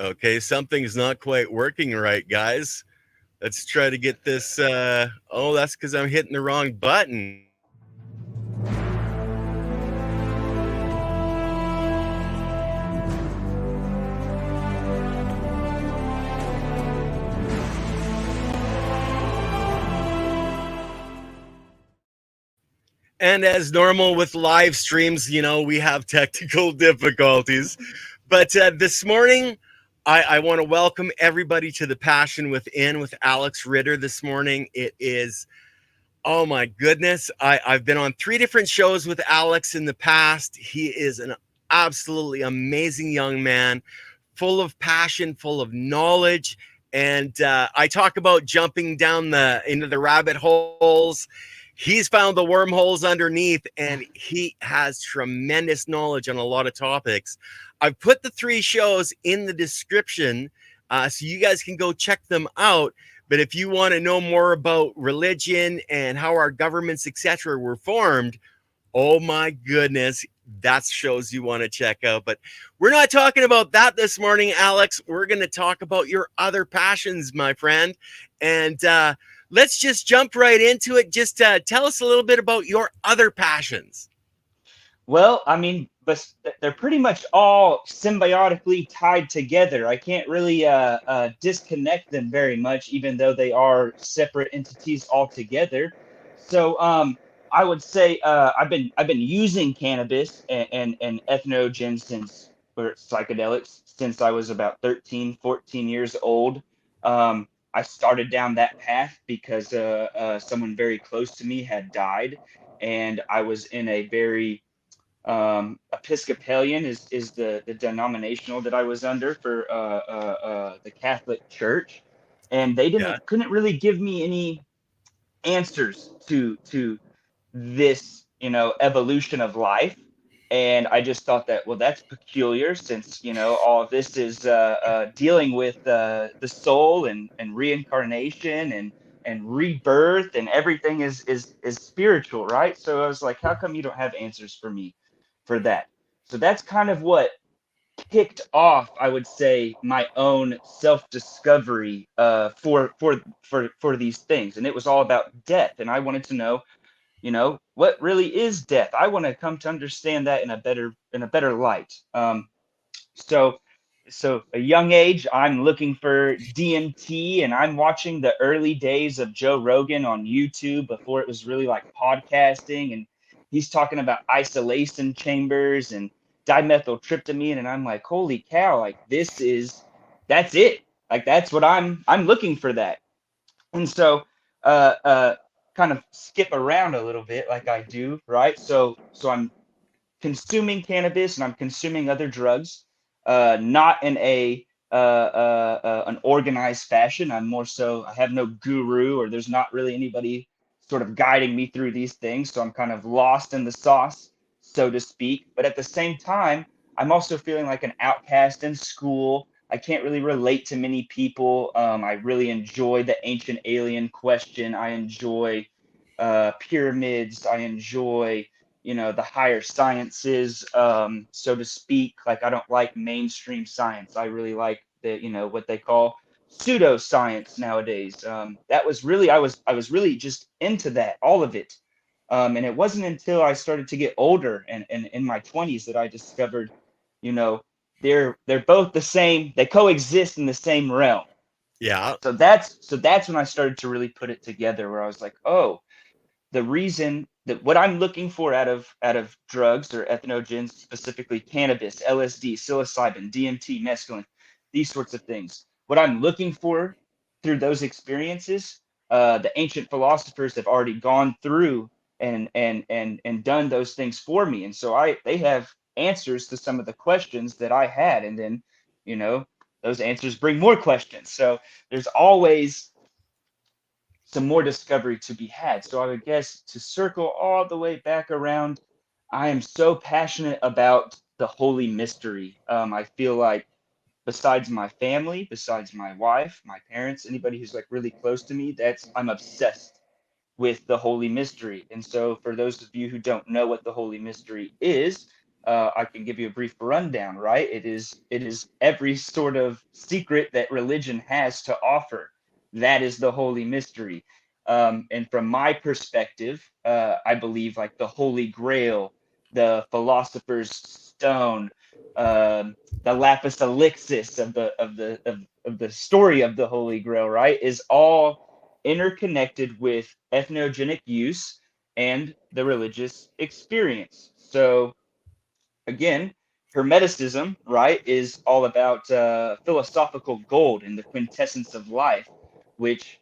Okay, something's not quite working right, guys. Let's try to get this. Oh, that's because I'm hitting the wrong button. And as normal with live streams, we have technical difficulties. But this morning, I want to welcome everybody to the Passion Within with Alex Ritter this morning. It is, oh my goodness, I've been on 3 different shows with Alex in the past. He is an absolutely amazing young man, full of passion, full of knowledge. And I talk about jumping down into the rabbit holes. He's found the wormholes underneath, and he has tremendous knowledge on a lot of topics. I've put the 3 shows in the description, so you guys can go check them out. But if you want to know more about religion and how our governments, etc., were formed, oh my goodness, that's shows you want to check out. But we're not talking about that this morning, Alex. We're going to talk about your other passions, my friend. And let's just jump right into it. Just tell us a little bit about your other passions. Well, I mean, but they're pretty much all symbiotically tied together. I can't really disconnect them very much, even though they are separate entities altogether. So, I would say I've been using cannabis and ethnogens since or psychedelics since I was about 13, 14 years old. I started down that path because someone very close to me had died, and I was in a very Episcopalian is the denominational that I was under for the Catholic Church, and they Yeah. couldn't really give me any answers to this evolution of life. And I just thought that, well, that's peculiar, since all of this is dealing with the soul and reincarnation and rebirth, and everything is spiritual, right? So I was like, how come you don't have answers for me for that? So that's kind of what kicked off, I would say, my own self-discovery for these things. And it was all about death, and I wanted to know, what really is death. I want to come to understand that in a better light. So a young age, I'm looking for DMT, and I'm watching the early days of Joe Rogan on YouTube before it was really like podcasting, and he's talking about isolation chambers and dimethyltryptamine, and I'm like, holy cow, like that's it. Like that's what I'm looking for that. And so uh uh kind of skip around a little bit like I do, right? So I'm consuming cannabis and I'm consuming other drugs, not in a an organized fashion. I'm more so, I have no guru, or there's not really anybody sort of guiding me through these things. So I'm kind of lost in the sauce, so to speak. But at the same time, I'm also feeling like an outcast in school. I can't really relate to many people. I really enjoy the ancient alien question. I enjoy pyramids. I enjoy the higher sciences, so to speak. Like, I don't like mainstream science. I really like what they call pseudoscience nowadays. That was really, I was really just into that, all of it. And it wasn't until I started to get older and in my 20s that I discovered, you know they're both the same. They coexist in the same realm. Yeah. So that's when I started to really put it together, where I was like, oh, the reason that what I'm looking for out of drugs or ethnogens, specifically cannabis, LSD, psilocybin, DMT, mescaline, these sorts of things. What I'm looking for through those experiences, the ancient philosophers have already gone through and done those things for me, and so they have answers to some of the questions that I had, and then you know those answers bring more questions. So there's always some more discovery to be had. So I would guess, to circle all the way back around, I am so passionate about the holy mystery. I feel like, besides my family, besides my wife, my parents, anybody who's like really close to me, that's I'm obsessed with the holy mystery. And so, for those of you who don't know what the holy mystery is, I can give you a brief rundown, right? It is every sort of secret that religion has to offer. That is the holy mystery. And from my perspective, I believe like the Holy Grail, the Philosopher's Stone, the lapis elixis of the story of the Holy Grail, right, is all interconnected with ethnogenic use and the religious experience. So again, Hermeticism, right, is all about philosophical gold and the quintessence of life, which,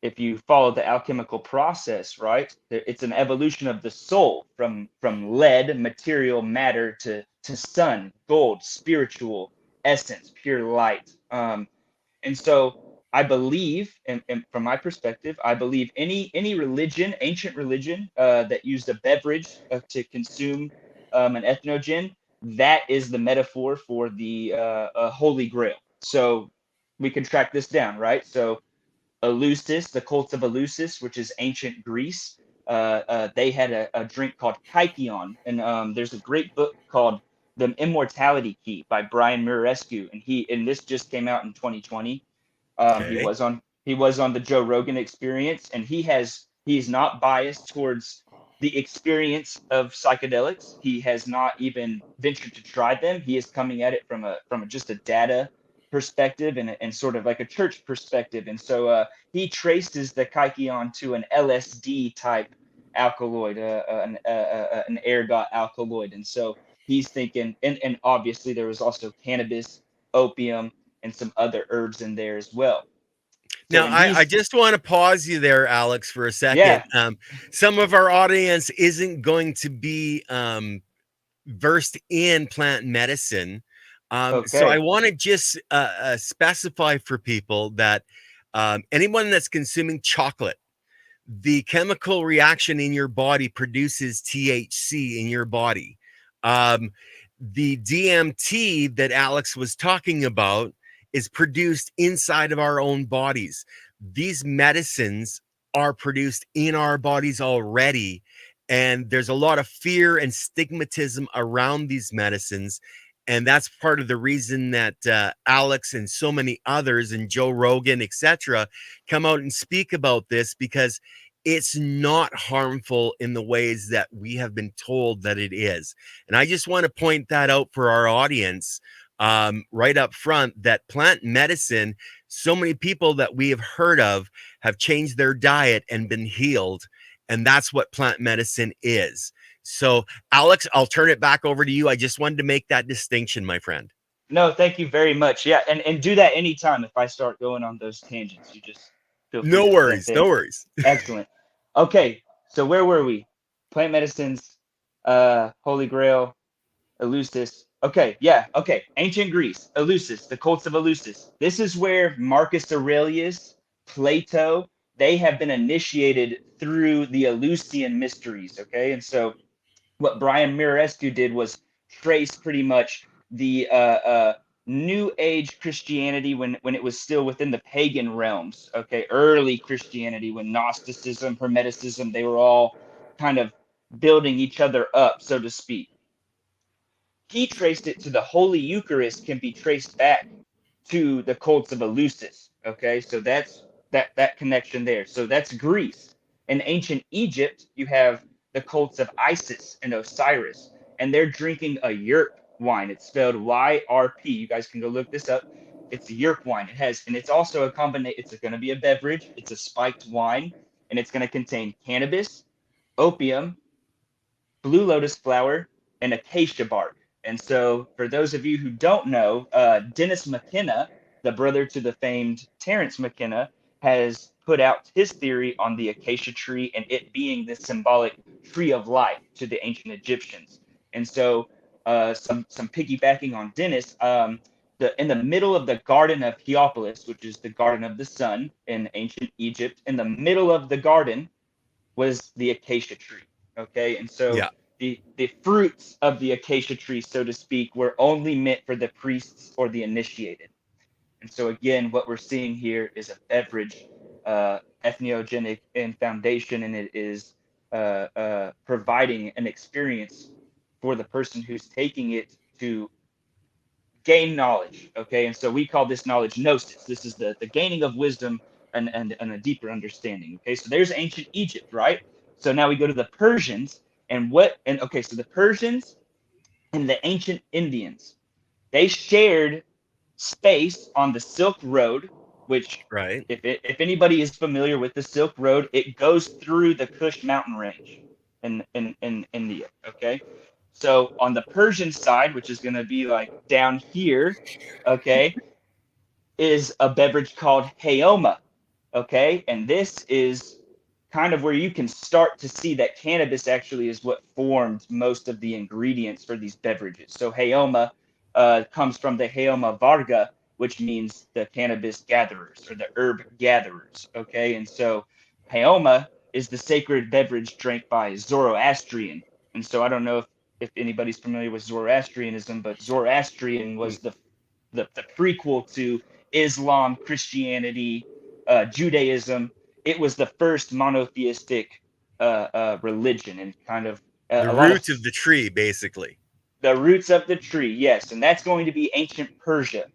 if you follow the alchemical process, right, it's an evolution of the soul from lead, material matter, to sun, gold, spiritual essence, pure light. And so I believe, and from my perspective, I believe any religion, ancient religion, that used a beverage to consume an ethnogen, that is the metaphor for the Holy Grail. So we can track this down, right? So Eleusis, the cults of Eleusis, which is ancient Greece, they had a drink called kykeon, and there's a great book called The Immortality Key by Brian Murescu, and this just came out in 2020. Okay. He was on the Joe Rogan Experience, and he's not biased towards the experience of psychedelics. He has not even ventured to try them. He is coming at it just a data perspective and sort of like a church perspective. And so he traces the kykeon to an LSD type alkaloid, an ergot alkaloid. And so he's thinking, and obviously there was also cannabis, opium, and some other herbs in there as well. So Now, when I he's just want to pause you there, Alex, for a second. yeah, Some of our audience isn't going to be versed in plant medicine. So I okay, want to just specify for people that anyone that's consuming chocolate, the chemical reaction in your body produces THC in your body. Um, the DMT that Alex was talking about is produced inside of our own bodies. These medicines are produced in our bodies already. And there's a lot of fear and stigmatism around these medicines. And that's part of the reason that Alex and so many others, and Joe Rogan, etc., come out and speak about this, because it's not harmful in the ways that we have been told that it is. And I just want to point that out for our audience, right up front, that plant medicine, so many people that we have heard of have changed their diet and been healed. And that's what plant medicine is. So, Alex, I'll turn it back over to you. I just wanted to make that distinction, my friend. no, thank you very much. Yeah, and do that anytime if I start going on those tangents. You just feel free No to step worries. No in. worries. Excellent. Okay, so where were we? Plant medicines, Holy Grail, Eleusis. Okay, yeah, okay. Ancient Greece, Eleusis, the cults of Eleusis. This is where Marcus Aurelius, Plato, they have been initiated through the Eleusinian mysteries. Okay, and so what Brian Mirescu did was trace pretty much the New Age Christianity when it was still within the pagan realms. Okay, early Christianity when Gnosticism, Hermeticism, they were all kind of building each other up, so to speak. He traced it to the Holy Eucharist can be traced back to the cults of Eleusis. Okay, so that's that connection there. So that's Greece. In ancient Egypt, you have the cults of Isis and Osiris, and they're drinking a yerk wine. It's spelled YRP. You guys can go look this up. It's a yerk wine. It has, and it's also a combination. It's going to be a beverage. It's a spiked wine, and it's going to contain cannabis, opium, blue lotus flower, and acacia bark. And so, for those of you who don't know, Dennis McKenna, the brother to the famed Terence McKenna, has put out his theory on the acacia tree and it being the symbolic tree of life to the ancient Egyptians. And so, some piggybacking on Dennis, in the middle of the Garden of Heliopolis, which is the Garden of the Sun in ancient Egypt, in the middle of the garden was the acacia tree. Okay, and so Yeah. the fruits of the acacia tree, so to speak, were only meant for the priests or the initiated. And so again, what we're seeing here is a beverage, ethnogenic in foundation, and it is providing an experience for the person who's taking it to gain knowledge. Okay, and so we call this knowledge gnosis. This is the gaining of wisdom and a deeper understanding. Okay, so there's ancient Egypt, right? So now we go to the Persians, and okay, so the Persians and the ancient Indians, they shared space on the Silk Road, which Right. if anybody is familiar with the Silk Road, it goes through the Kush mountain range in India. Okay, so on the Persian side, which is going to be like down here, okay, is a beverage called Hayoma. Okay, and this is kind of where you can start to see that cannabis actually is what formed most of the ingredients for these beverages. So Hayoma comes from the Hayoma Varga, which means the cannabis gatherers or the herb gatherers. Okay, and so Hayoma is the sacred beverage drank by Zoroastrian. And so I don't know if anybody's familiar with Zoroastrianism, but Zoroastrian was the prequel to Islam, Christianity, Judaism. It was the first monotheistic religion, and kind of The a lot of root of the tree, basically. the roots of the tree. Yes, and that's going to be ancient Persia.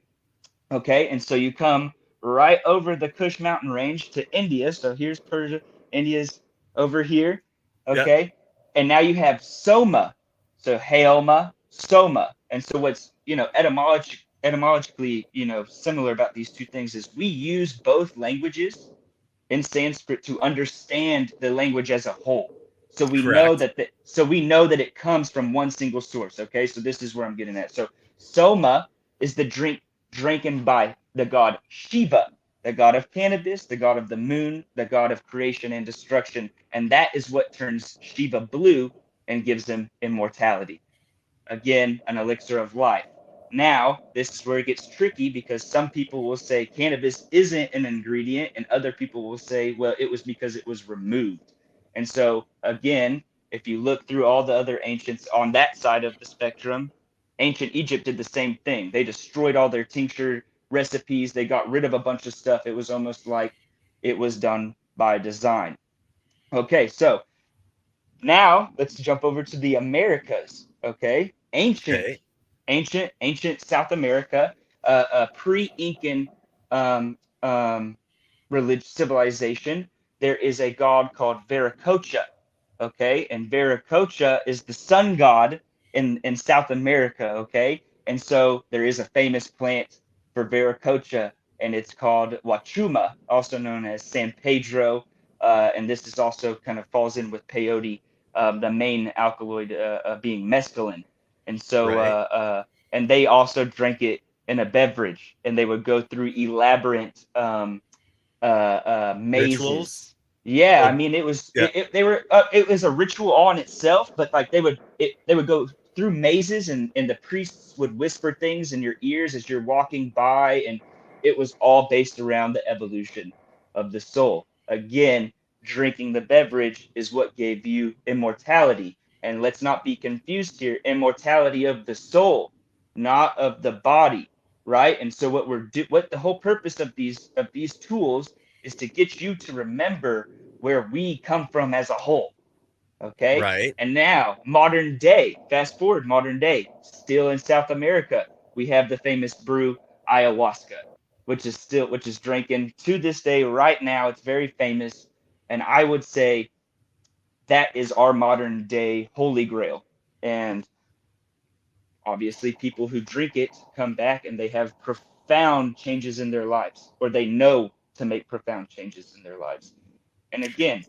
Okay, and so you come right over the Kush mountain range to India. So here's Persia. India's over here. Yeah. Okay, and now you have Soma. So Haoma, Soma. And so what's etymologically similar about these two things is we use both languages in Sanskrit to understand the language as a whole. So we know Correct. that it comes from one single source. Okay, so this is where I'm getting at. So Soma is the drink drinking by the god Shiva, the god of cannabis, the god of the moon, the god of creation and destruction, and that is what turns Shiva blue and gives him immortality. Again, an elixir of life. Now, this is where it gets tricky because some people will say cannabis isn't an ingredient, and other people will say, well, it was because it was removed. And so, again, if you look through all the other ancients on that side of the spectrum, ancient Egypt did the same thing. They destroyed all their tincture recipes, they got rid of a bunch of stuff. It was almost like it was done by design. Okay, so now let's jump over to the Americas. Okay, Okay. ancient South America, pre-Incan um, um, religious civilization. There is a god called Viracocha. Okay, and Viracocha is the sun god in South America. Okay, and so there is a famous plant for Viracocha, and it's called Wachuma, also known as San Pedro. And this is also kind of falls in with peyote, the main alkaloid being mescaline. And so, Right. and they also drank it in a beverage, and they would go through elaborate Rituals. mazes. Yeah, I Oh, mean, it was yeah. it was a ritual all in itself, but like they would go through mazes, and the priests would whisper things in your ears as you're walking by, and it was all based around the evolution of the soul. Again, drinking the beverage is what gave you immortality. And let's not be confused here, immortality of the soul, not of the body, right? And so what the whole purpose of these tools is to get you to remember where we come from as a whole. Okay. Right. And now, modern day, fast forward modern day, still in South America, we have the famous brew ayahuasca, which is drinking to this day right now. It's very famous. And I would say that is our modern day holy grail. And obviously, people who drink it come back and they have profound changes in their lives, or they know to make profound changes in their lives. And again,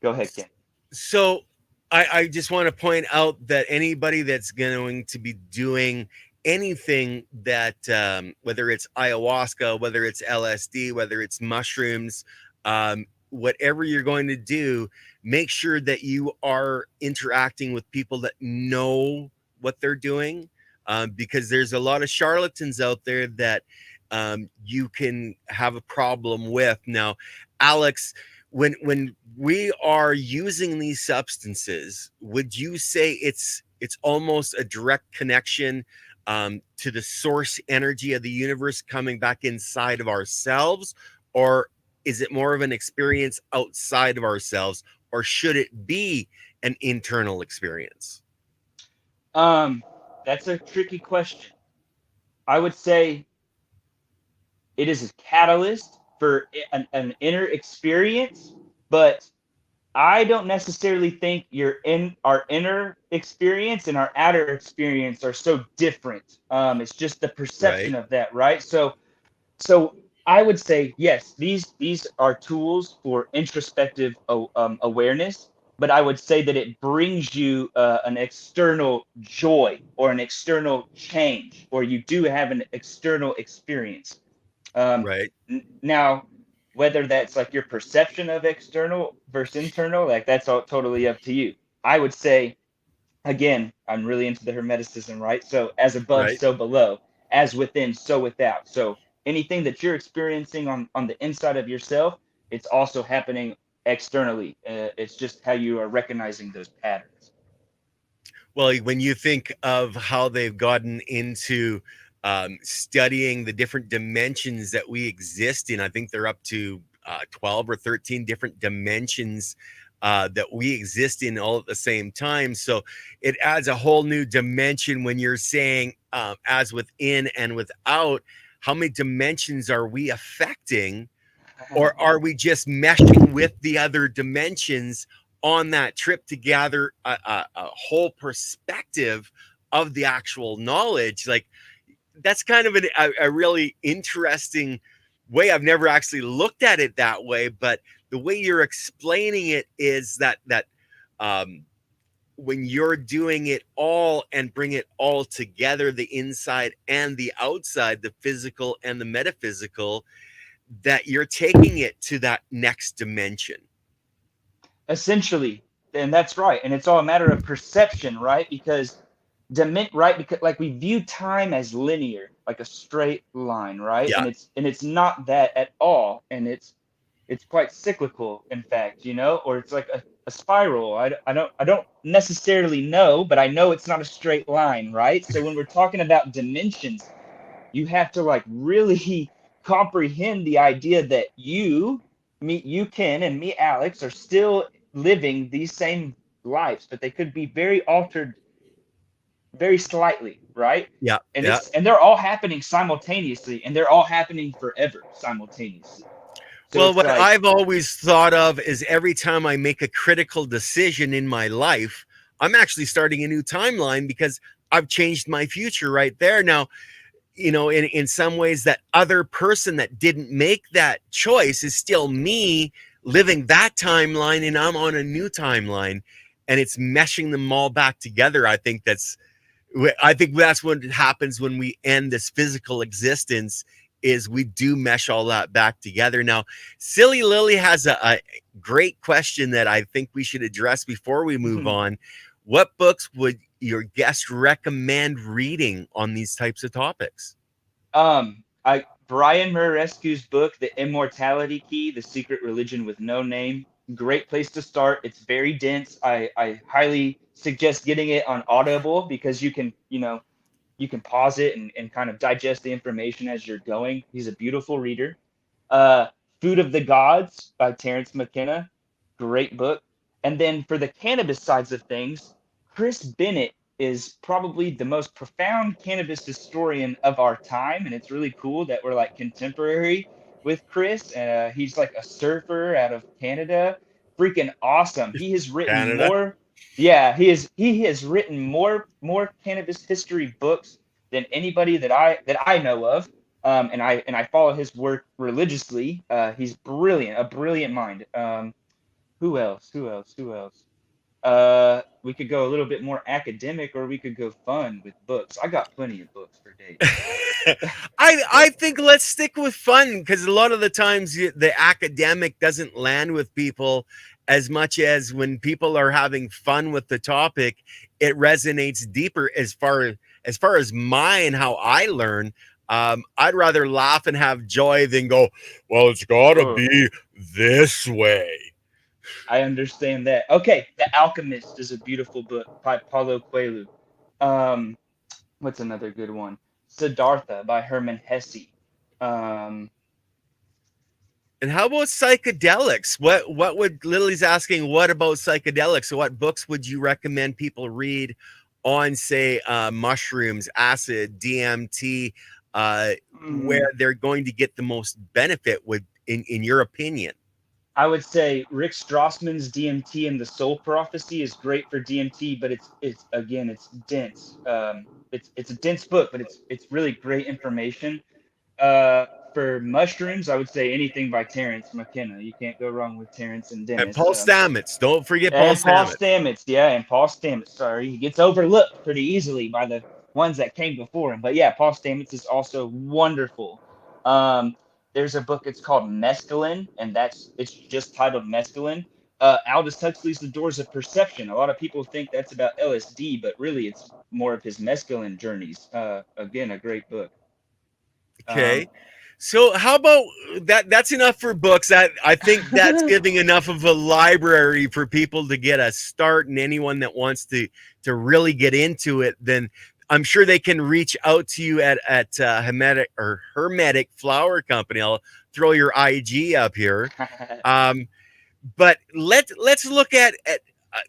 go ahead, Ken. So I just want to point out that anybody that's going to be doing anything that, whether it's ayahuasca, whether it's LSD, whether it's mushrooms, whatever you're going to do, make sure that you are interacting with people that know what they're doing, because there's a lot of charlatans out there that you can have a problem with. Now, Alex, when we are using these substances, would you say it's almost a direct connection to the source energy of the universe coming back inside of ourselves, or is it more of an experience outside of ourselves, or should it be an internal experience? Um, that's a tricky question. I would say it is a catalyst for an inner experience, but I don't necessarily think our inner experience and our outer experience are so different. It's just the perception Right, of that, right? So I would say yes, these are tools for introspective awareness, but I would say that it brings you an external joy or an external change, or you do have an external experience. Um, right, Now, whether that's like your perception of external versus internal, like that's all totally up to you. I would say, again, I'm really into the Hermeticism, right? So, as above, right. so below, as within, so without. So, anything that you're experiencing on the inside of yourself, it's also happening externally. It's just how you are recognizing those patterns. Well, when you think of how they've gotten into studying the different dimensions that we exist in, I think they're up to 12 or 13 different dimensions that we exist in all at the same time. So it adds a whole new dimension when you're saying, as within and without, how many dimensions are we affecting? Or are we just meshing with the other dimensions on that trip to gather a whole perspective of the actual knowledge? Like, that's kind of a really interesting way. I've never actually looked at it that way, but the way you're explaining it is that um, when you're doing it all and bring it all together, the inside and the outside, the physical and the metaphysical, that you're taking it to that next dimension. Essentially, and that's right. And it's all a matter of perception, right? Right, because like we view time as linear, like a straight line, right? Yeah. And it's not that at all. And it's quite cyclical, in fact, or it's like a spiral. I don't necessarily know, but I know it's not a straight line, right? So when we're talking about dimensions, you have to like really comprehend the idea that you Ken, and me Alex are still living these same lives, but they could be very altered very slightly, right? Yeah. and Yeah. it's and they're all happening simultaneously, and they're all happening forever simultaneously. So Well, it's what like I've always thought of is every time I make a critical decision in my life, I'm actually starting a new timeline because I've changed my future right there. Now, in some ways, that other person that didn't make that choice is still me living that timeline, and I'm on a new timeline, and it's meshing them all back together. I think that's what happens when we end this physical existence, is we do mesh all that back together. Now, Silly Lily has a great question that I think we should address before we move on. What books would your guest recommend reading on these types of topics? I Brian Murarescu's book, The Immortality Key: The Secret Religion with No Name. Great place to start. It's very dense. I highly suggest getting it on Audible, because you can pause it and kind of digest the information as you're going. He's a beautiful reader. Uh, Food of the Gods by Terrence McKenna, great book. And then for the cannabis sides of things, Chris Bennett is probably the most profound cannabis historian of our time, and it's really cool that we're like contemporary with Chris. He's like a surfer out of Canada, freaking awesome. He has written Canada. more. Yeah, he has written more cannabis history books than anybody that I know of. And I follow his work religiously. He's brilliant, a brilliant mind. Who else? Who else? Who else? We could go a little bit more academic, or we could go fun with books. I got plenty of books for days. I think let's stick with fun, because a lot of the times the academic doesn't land with people as much as when people are having fun with the topic, it resonates deeper. As far as mine, how I learn, I'd rather laugh and have joy than go, well, it's got to Oh, be this way. I understand that. Okay, The Alchemist is a beautiful book by Paulo Coelho. Um, what's another good one? Siddhartha by Hermann Hesse. Um, And how about psychedelics? What would Lily's asking? What about psychedelics? So what books would you recommend people read on, say, mushrooms, acid, DMT, uh, where Mm, they're going to get the most benefit with, in your opinion? I would say Rick Strassman's DMT and the Soul Prophecy is great for DMT, but it's again it's dense. It's a dense book, but it's really great information. Uh, for mushrooms, I would say anything by Terrence McKenna. You can't go wrong with Terrence and And Dennis. Paul Stamets, don't forget Paul And Paul Stamets. Stamets, yeah, and Paul Stamets. Sorry, he gets overlooked pretty easily by the ones that came before him. But yeah, Paul Stamets is also wonderful. Um, there's a book. It's called Mescaline, and it's just titled Mescaline. Aldous Huxley's The Doors of Perception. A lot of people think that's about LSD, but really it's more of his mescaline journeys. Again, a great book. Um, Okay. So how about that? That's enough for books. That, I think that's giving enough of a library for people to get a start, and anyone that wants to really get into it, then I'm sure they can reach out to you at Hermetic Flower Company. I'll throw your IG up here. Um, but let's look at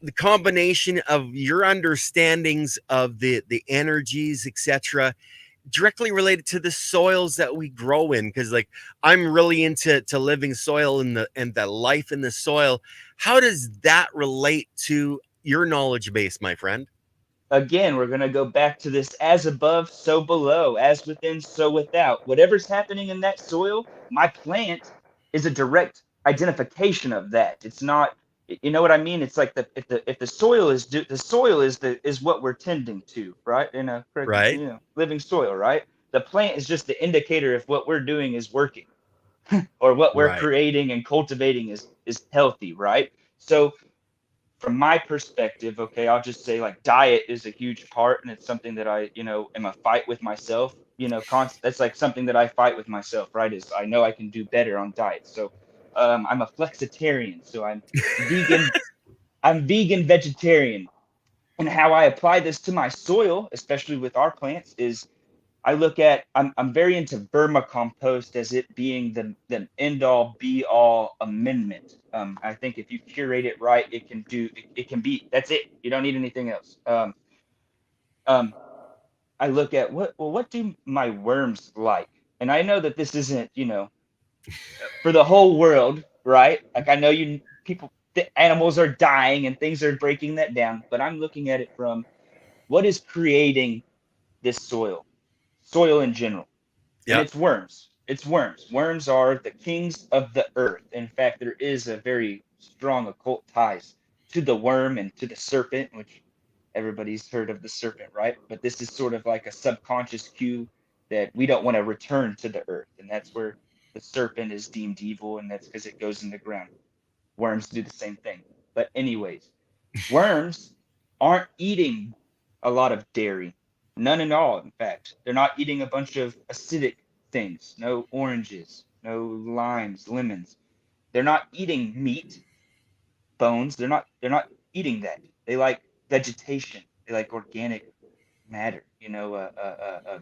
the combination of your understandings of the energies, etc., directly related to the soils that we grow in, because like I'm really into living soil and the life in the soil. How does that relate to your knowledge base, my friend? Again, we're going to go back to this as above, so below, as within, so without. Whatever's happening in that soil, my plant is a direct identification of that. It's not, you know what I mean? It's like if the soil is the soil is what we're tending to, right? In a correct, Right, living soil, right? The plant is just the indicator if what we're doing is working or what we're right, creating and cultivating is healthy, right? So from my perspective, okay, I'll just say like diet is a huge part, and it's something that I, am a fight with myself. That's like something that I fight with myself, right? Is I know I can do better on diet. So, I'm a flexitarian, so vegan. I'm vegan vegetarian, and how I apply this to my soil, especially with our plants, is I'm very into vermicompost as it being the end all be all amendment. I think if you curate it right, it can be that's it. You don't need anything else. Um, I look at what do my worms like? And I know that this isn't, for the whole world, right? Like I know the animals are dying and things are breaking that down, but I'm looking at it from what is creating this soil in general. And yeah, it's worms. It's worms. Worms are the kings of the earth. In fact, there is a very strong occult ties to the worm and to the serpent, which everybody's heard of the serpent, right? But this is sort of like a subconscious cue that we don't want to return to the earth. And that's where the serpent is deemed evil, and that's because it goes in the ground. Worms do the same thing. But, anyways, worms aren't eating a lot of dairy. None at all, in fact. They're not eating a bunch of acidic things. No oranges, no limes, lemons. They're not eating meat, bones. They're not eating that. They like vegetation. They like organic matter,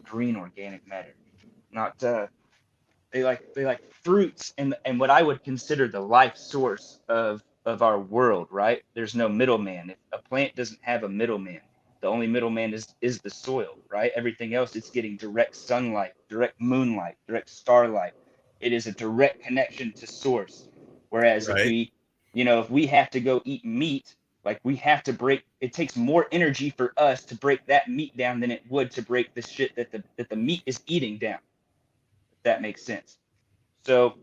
green organic matter. Not they like fruits and what I would consider the life source of our world, right? There's no middleman. If a plant doesn't have a middleman, the only middleman is the soil, right? Everything else it's getting direct sunlight, direct moonlight, direct starlight. It is a direct connection to source. Whereas right. if we have to go eat meat, like we have to break it takes more energy for us to break that meat down than it would to break the shit that the meat is eating down, if that makes sense. So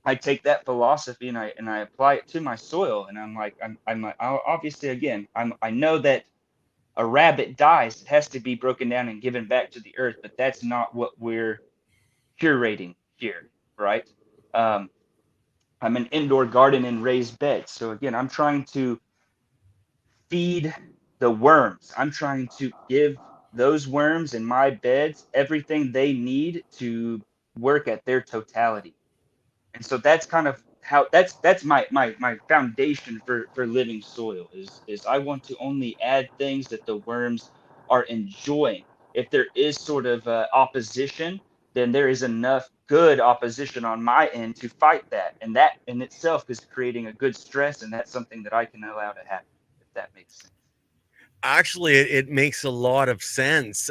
I take that philosophy and I apply it to my soil, and I'm like obviously again I know that a rabbit dies, it has to be broken down and given back to the earth, but that's not what we're curating here, right? Um, I'm an indoor garden and raised beds, so again I'm trying to feed the worms. I'm trying to give those worms in my beds everything they need to work at their totality. And so that's kind of how that's my foundation for living soil is I want to only add things that the worms are enjoying. If there is sort of opposition, then there is enough good opposition on my end to fight that, and that in itself is creating a good stress, and that's something that I can allow to happen, if that makes sense. Actually, it makes a lot of sense.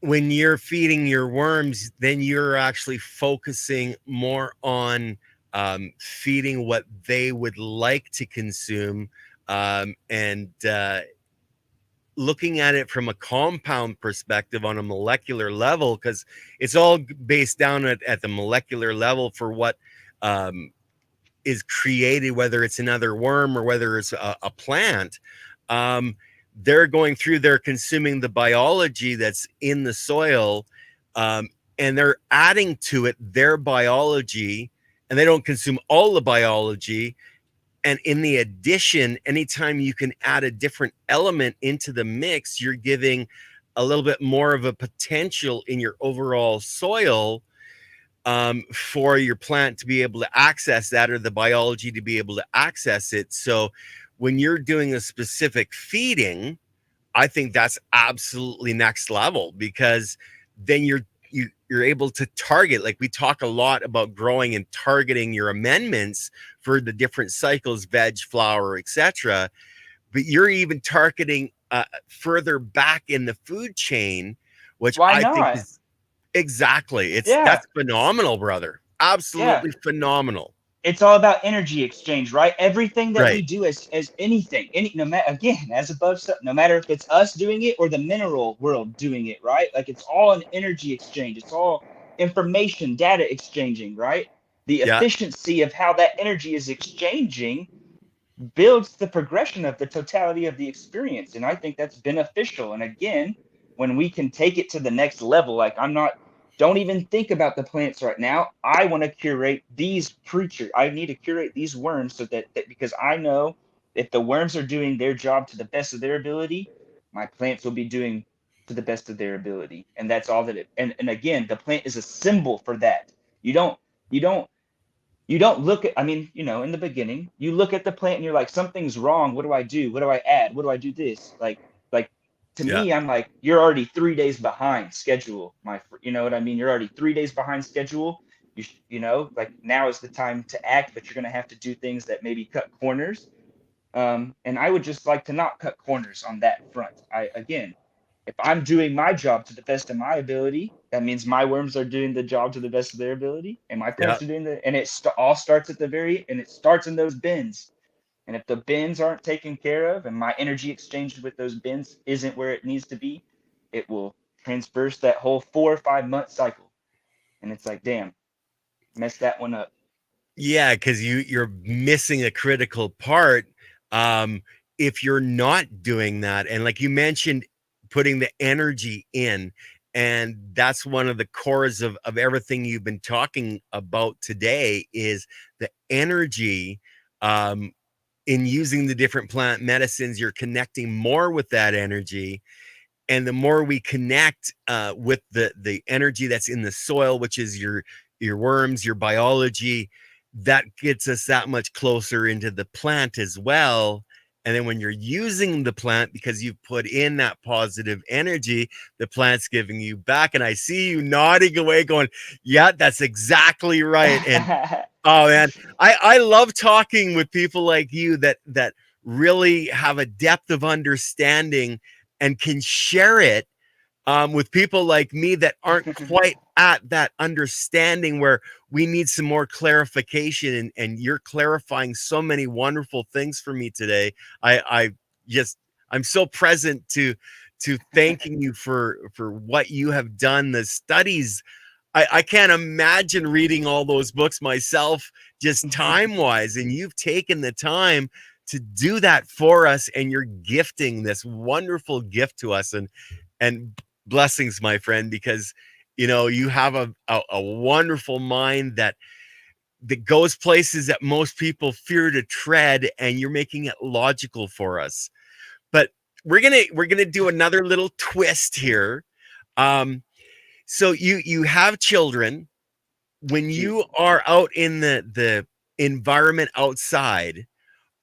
When you're feeding your worms, then you're actually focusing more on feeding what they would like to consume, and looking at it from a compound perspective on a molecular level, because it's all based down at the molecular level for what um, is created, whether it's another worm or whether it's a plant. um, they're going through, they're consuming the biology that's in the soil, um, and they're adding to it their biology, and they don't consume all the biology. And in the addition, anytime you can add a different element into the mix, you're giving a little bit more of a potential in your overall soil, for your plant to be able to access that, or the biology to be able to access it. So when you're doing a specific feeding, I think that's absolutely next level, because then you're able to target, like we talk a lot about growing and targeting your amendments for the different cycles, veg, flower, etc. But you're even targeting further back in the food chain, which Why I think not? is exactly, it's Yeah, that's phenomenal, brother. yeah. Absolutely phenomenal. It's all about energy exchange, right? Everything that we Right. do as anything, any no matter again, as above, no matter if it's us doing it or the mineral world doing it, right? Like it's all an energy exchange. It's all information, data exchanging, right? The Yeah. efficiency of how that energy is exchanging builds the progression of the totality of the experience. And I think that's beneficial. And again, when we can take it to the next level, like I'm not, don't even think about the plants right now. I want to curate these creatures. I need to curate these worms so that because I know if the worms are doing their job to the best of their ability, my plants will be doing to the best of their ability. And that's all that it, and again, the plant is a symbol for that. You don't, you don't you don't look at, I mean, in the beginning you look at the plant and you're like, something's wrong, what do I do, what do I add, what do I do this, like to Yeah. me, I'm like, you're already 3 days behind schedule, you know what I mean, you're already 3 days behind schedule. Like now is the time to act, but you're going to have to do things that maybe cut corners. And I would just like to not cut corners on that front. Again, if I'm doing my job to the best of my ability, that means my worms are doing the job to the best of their ability, and my Yeah. plants are doing and all starts at the and it starts in those bins. And if the bins aren't taken care of, and my energy exchanged with those bins isn't where it needs to be, it will transverse that whole 4 or 5 month cycle. And it's like, damn, mess that one up. Yeah, because you're missing a critical part, um, if you're not doing that. And like you mentioned, putting the energy in, and that's one of the cores of everything you've been talking about today, is the energy. In using the different plant medicines, you're connecting more with that energy, and the more we connect with the energy that's in the soil, which is your worms, your biology, that gets us that much closer into the plant as well. And then when you're using the plant, because you've put in that positive energy, the plant's giving you back. And I see you nodding away going, yeah, that's exactly right. And oh man, I love talking with people like you that really have a depth of understanding and can share it, with people like me that aren't quite at that understanding, where we need some more clarification. And you're clarifying so many wonderful things for me today. I just, I'm so present to thanking you for what you have done, the studies. I can't imagine reading all those books myself, just time wise. And you've taken the time to do that for us, and you're gifting this wonderful gift to us. And blessings, my friend, because you have a wonderful mind that goes places that most people fear to tread, and you're making it logical for us. But we're gonna do another little twist here. Um, so you have children. When Two. you are out in the environment outside,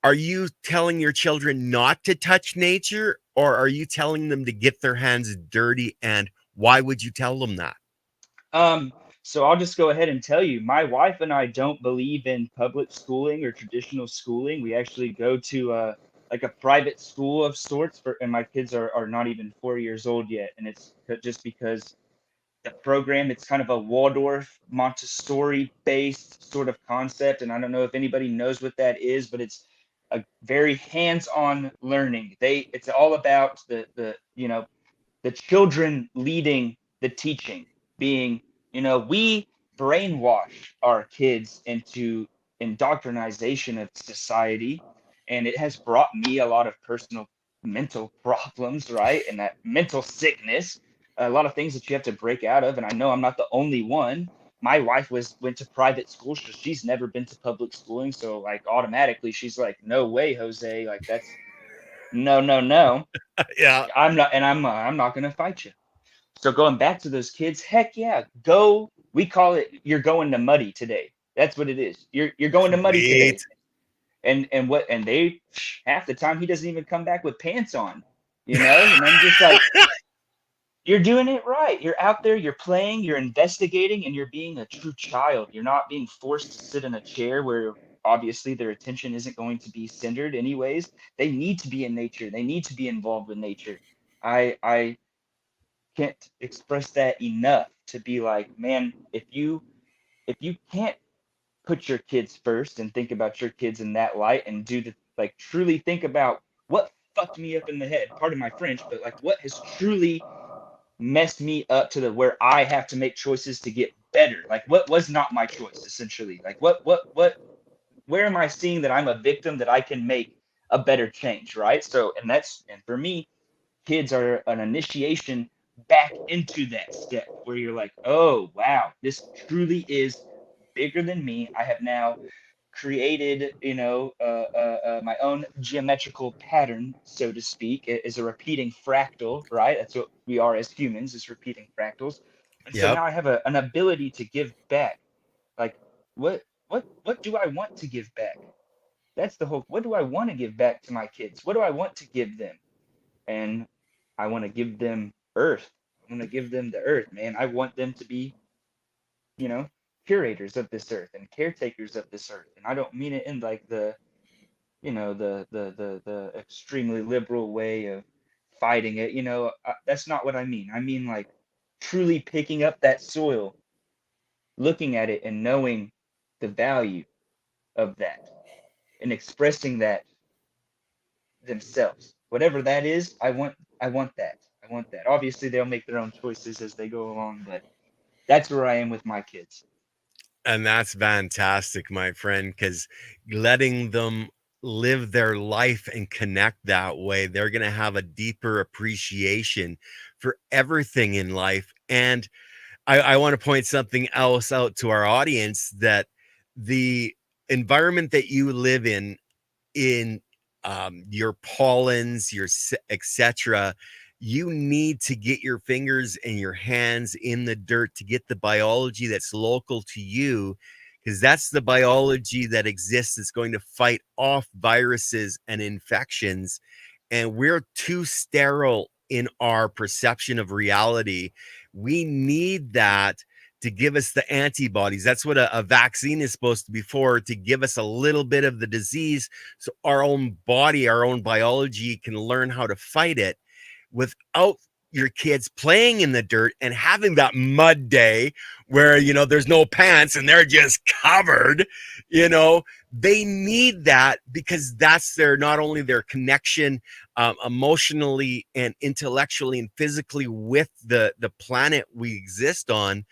are you telling your children not to touch nature, or are you telling them to get their hands dirty? And why would you tell them that? Um, so I'll just go ahead and tell you, my wife and I don't believe in public schooling or traditional schooling. We actually go to like a private school of sorts for, and my kids are not even 4 years old yet, and it's just because the program, it's kind of a Waldorf Montessori based sort of concept, and I don't know if anybody knows what that is, but it's a very hands-on learning. It's all about the children leading the teaching, being, we brainwash our kids into indoctrination of society. And it has brought me a lot of personal mental problems, right? And that mental sickness, a lot of things that you have to break out of. And I know I'm not the only one. My wife went to private school, so she's never been to public schooling. So like automatically she's like, no way, Jose. Like that's no, no, no. Yeah. I'm not, and I'm not gonna fight you. So going back to those kids, heck yeah, go. We call it, you're going to Muddy today. That's what it is. You're going to Muddy Sweet. today. And they, half the time he doesn't even come back with pants on, And I'm just like, you're doing it right. You're out there, you're playing, you're investigating, and you're being a true child. You're not being forced to sit in a chair where obviously their attention isn't going to be centered anyways. They need to be in nature. They need to be involved with nature. I can't express that enough, to be like, man, if you can't put your kids first and think about your kids in that light, and do the, like, truly think about what fucked me up in the head, pardon my French, but like what has truly messed me up to the where I have to make choices to get better. Like what was not my choice, essentially. Like what where am I seeing that I'm a victim, that I can make a better change, right? So, and for me, kids are an initiation back into that step where you're like, oh wow, this truly is bigger than me. I have now created, my own geometrical pattern, so to speak. It is a repeating fractal, right? That's what we are as humans, is repeating fractals. And so Yep. now I have an ability to give back. Like, what do I want to give back? That's the whole. What do I want to give back to my kids? What do I want to give them? And I want to give them earth. I want to give them the earth, man. I want them to be, you know, curators of this earth and caretakers of this earth. And I don't mean it in like the, the extremely liberal way of fighting it. That's not what I mean. I mean like truly picking up that soil, looking at it and knowing the value of that, and expressing that themselves. Whatever that is, I want that. I want that. Obviously they'll make their own choices as they go along, but that's where I am with my kids. And that's fantastic, my friend, because letting them live their life and connect that way, they're going to have a deeper appreciation for everything in life. And I want to point something else out to our audience, that the environment that you live in your pollens, your etc. You need to get your fingers and your hands in the dirt to get the biology that's local to you, because that's the biology that exists. That's going to fight off viruses and infections. And we're too sterile in our perception of reality. We need that to give us the antibodies. That's what a vaccine is supposed to be for, to give us a little bit of the disease so our own body, our own biology can learn how to fight it without your kids playing in the dirt and having that mud day where, there's no pants and they're just covered. They need that, because that's not only their connection emotionally and intellectually and physically with the planet we exist on,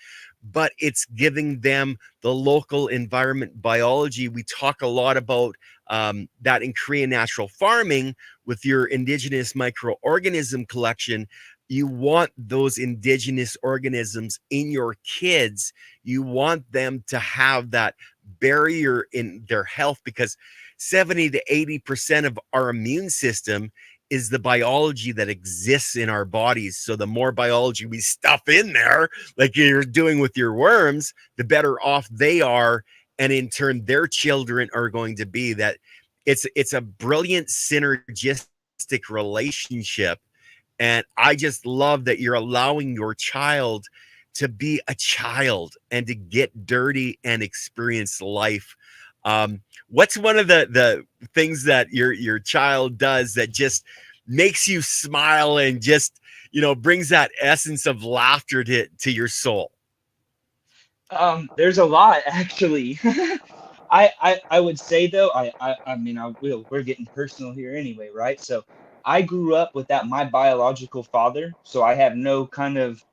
but it's giving them the local environment biology. We talk a lot about that in Korean natural farming with your indigenous microorganism collection. You want those indigenous organisms in your kids. You want them to have that barrier in their health, because 70 to 80% of our immune system is the biology that exists in our bodies. So the more biology we stuff in there, like you're doing with your worms, the better off they are. And in turn, their children are going to be. That it's a brilliant synergistic relationship. And I just love that you're allowing your child to be a child and to get dirty and experience life. What's one of the things that your child does that just makes you smile and just brings that essence of laughter to your soul? There's a lot actually. I would say though, I mean, we're getting personal here anyway, right? So I grew up without my biological father, so I have no kind of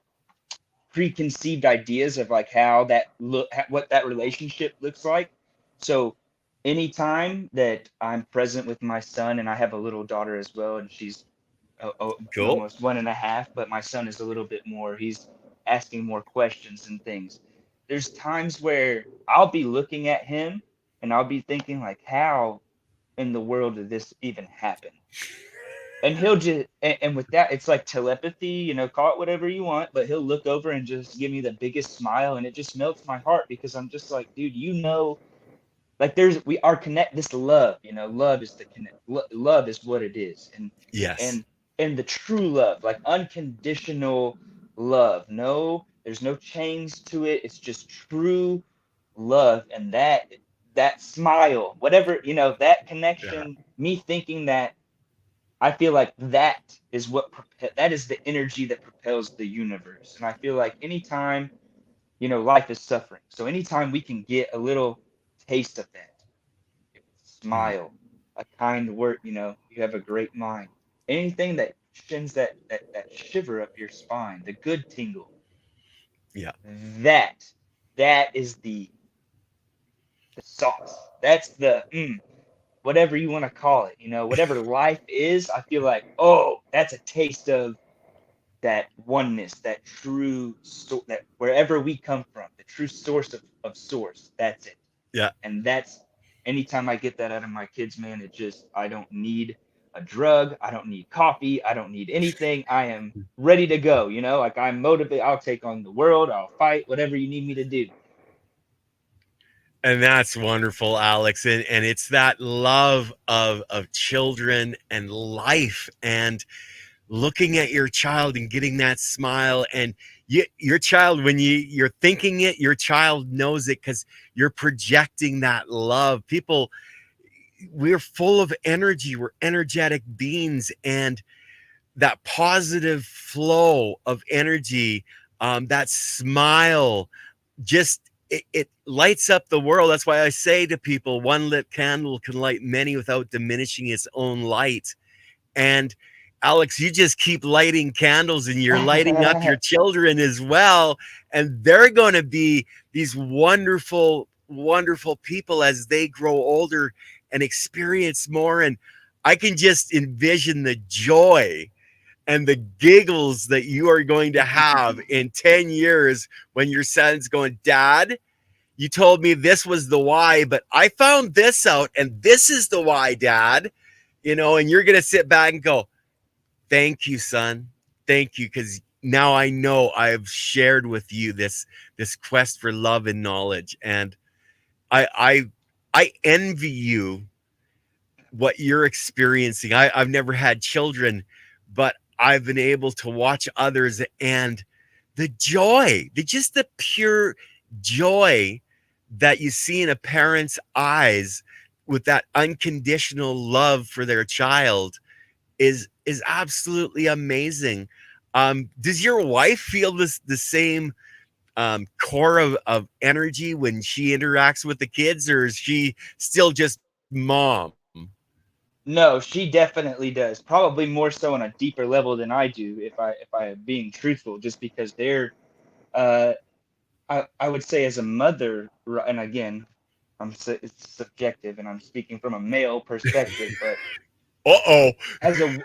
preconceived ideas of like how that what that relationship looks like. So anytime that I'm present with my son, and I have a little daughter as well, and she's Cool. almost 1.5, but my son is a little bit more, he's asking more questions and things. There's times where I'll be looking at him and I'll be thinking like, how in the world did this even happen? And he'll just, and with that, it's like telepathy, call it whatever you want, but he'll look over and just give me the biggest smile, and it just melts my heart because I'm just like, dude, like we are connect, this love, love is the connect, love is what it is. Yes. And and the true love, like unconditional love, no, there's no chains to it, it's just true love. And that smile, whatever, that Yeah. connection, me thinking that, I feel like that is that is the energy that propels the universe. And I feel like anytime, life is suffering, so anytime we can get a little taste of that, Mm, smile, a kind word, you have a great mind. Anything that sends that shiver up your spine, the good tingle, yeah. that that is the sauce. That's the whatever you want to call it, whatever life is. I feel like, oh, that's a taste of that oneness, that true that wherever we come from, the true source of source. That's it. Yeah. And that's, anytime I get that out of my kids, man, it just, I don't need a drug, I don't need coffee, I don't need anything. I am ready to go, like I'm motivated, I'll take on the world, I'll fight, whatever you need me to do. And that's wonderful, Alex. And it's that love of children and life, and looking at your child and getting that smile. And your child, when you're thinking it, your child knows it because you're projecting that love. People, we're full of energy, we're energetic beings, and that positive flow of energy, that smile, just it lights up the world. That's why I say to people, one lit candle can light many without diminishing its own light. And Alex, you just keep lighting candles and you're lighting up your children as well. And they're going to be these wonderful, wonderful people as they grow older and experience more. And I can just envision the joy and the giggles that you are going to have in 10 years when your son's going, Dad, you told me this was the why, but I found this out and this is the why, Dad. And you're going to sit back and go, thank you, son. Thank you. Because now I know I've shared with you this quest for love and knowledge. And I I envy you what you're experiencing. I've never had children, but I've been able to watch others, and the joy, just the pure joy that you see in a parent's eyes with that unconditional love for their child is absolutely amazing. Does your wife feel the same core of energy when she interacts with the kids, or is she still just mom? No, she definitely does. Probably more so on a deeper level than I do, if I am being truthful, just because they're, uh I would say, as a mother, and again, it's subjective and I'm speaking from a male perspective, but Uh-oh. as a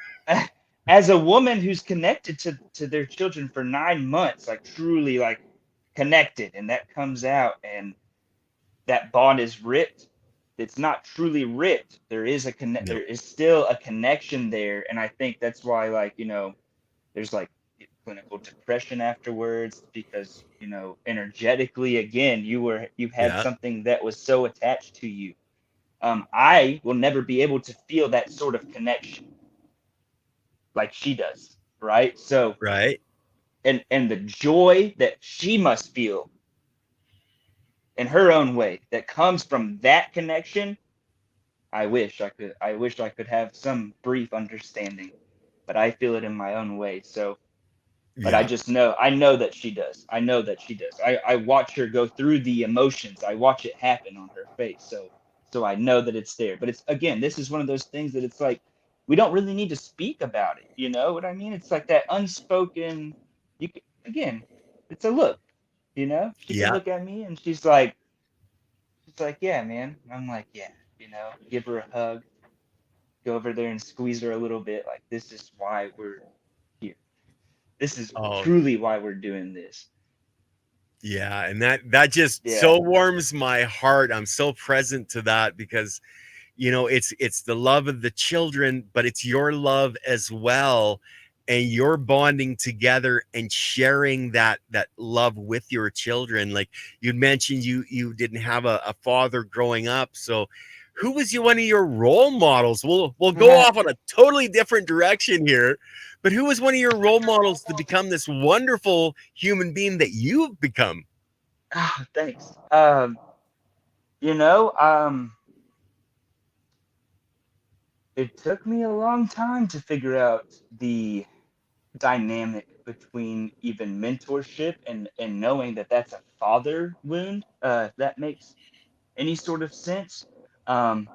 as a woman who's connected to their children for 9 months, like truly like connected, and that comes out, and that bond is ripped, it's not truly ripped. There No. is still a connection there, and I think that's why, like, there's like clinical depression afterwards, because energetically, again, you had Yeah. something that was so attached to you. I will never be able to feel that sort of connection like she does, right? So, Right. and the joy that she must feel, in her own way that comes from that connection. I wish I could have some brief understanding, but I feel it in my own way. So, but Yeah. I know that she does. I know that she does. I watch her go through the emotions. I watch it happen on her face. So I know that it's there. But it's, again, this is one of those things that it's like we don't really need to speak about it. You know what I mean? It's like that unspoken. Again, it's a look. She can Yeah. look at me and she's like, yeah, man. And I'm like, yeah. Give her a hug, go over there and squeeze her a little bit. Like, this is why we're here. This is Oh, truly why we're doing this. yeah. And that just Yeah. so warms my heart. I'm so present to that because it's the love of the children, but it's your love as well, and you're bonding together and sharing that love with your children. Like you mentioned, you didn't have a father growing up, so who was one of your role models? We'll go off on a totally different direction here, but who was one of your role models to become this wonderful human being that you've become? Oh, thanks. You know, um, it took me a long time to figure out the dynamic between even mentorship and knowing that that's a father wound. If that makes any sort of sense. Um,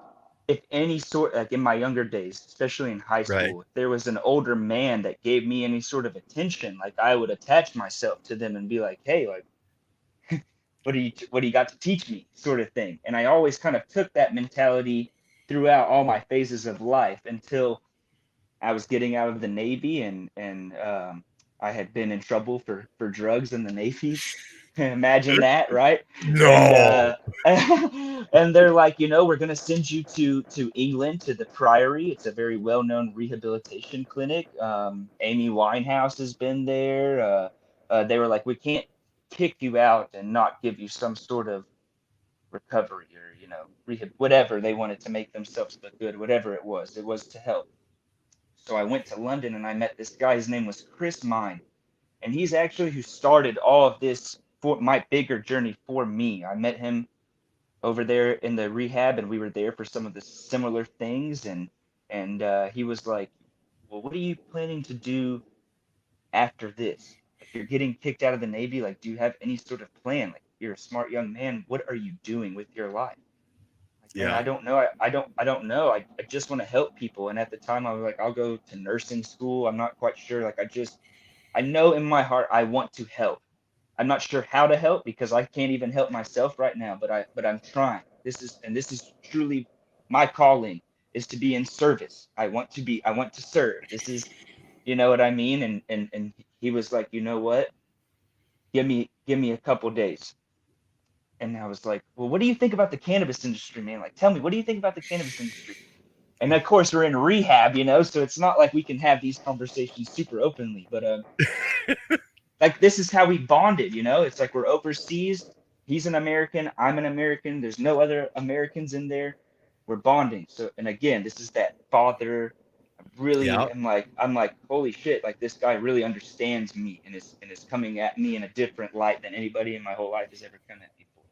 if any sort, like in my younger days, especially in high Right. school, if there was an older man that gave me any sort of attention, like I would attach myself to them and be like, hey, like, what do you got to teach me, sort of thing. And I always kind of took that mentality throughout all my phases of life until I was getting out of the Navy, and I had been in trouble for drugs in the Navy. Imagine that, right? And No. and they're like, we're gonna send you to England, to the Priory. It's a very well-known rehabilitation clinic. Amy Winehouse has been there. They were like, we can't kick you out and not give you some sort of recovery, or rehab, whatever they wanted to make themselves look good, whatever it was. It was to help. So I went to London and I met this guy. His name was Chris Mine, and he's actually who started all of this for my bigger journey for me. I met him over there in the rehab, and we were there for some of the similar things. And he was like, "Well, what are you planning to do after this? Like, you're getting kicked out of the Navy. Like, do you have any sort of plan? Like, you're a smart young man. What are you doing with your life?" Like, man, I Yeah. don't know. I don't know. I just want to help people. And at the time I was like, I'll go to nursing school. I'm not quite sure. Like, I know in my heart I want to help. I'm not sure how to help because I can't even help myself right now, but I'm trying. This is truly my calling, is to be in service. I want to serve. This is, you know what I mean? And he was like, "You know what? Give me a couple days." And I was like, "Well, what do you think about the cannabis industry, man? Like, tell me, what do you think about the cannabis industry?" And of course, we're in rehab, so it's not like we can have these conversations super openly. But like, this is how we bonded. It's like we're overseas. He's an American. I'm an American. There's no other Americans in there. We're bonding. So, and again, this is that father. I Yeah. really I'm like, holy shit! Like, this guy really understands me and is coming at me in a different light than anybody in my whole life has ever come at me for.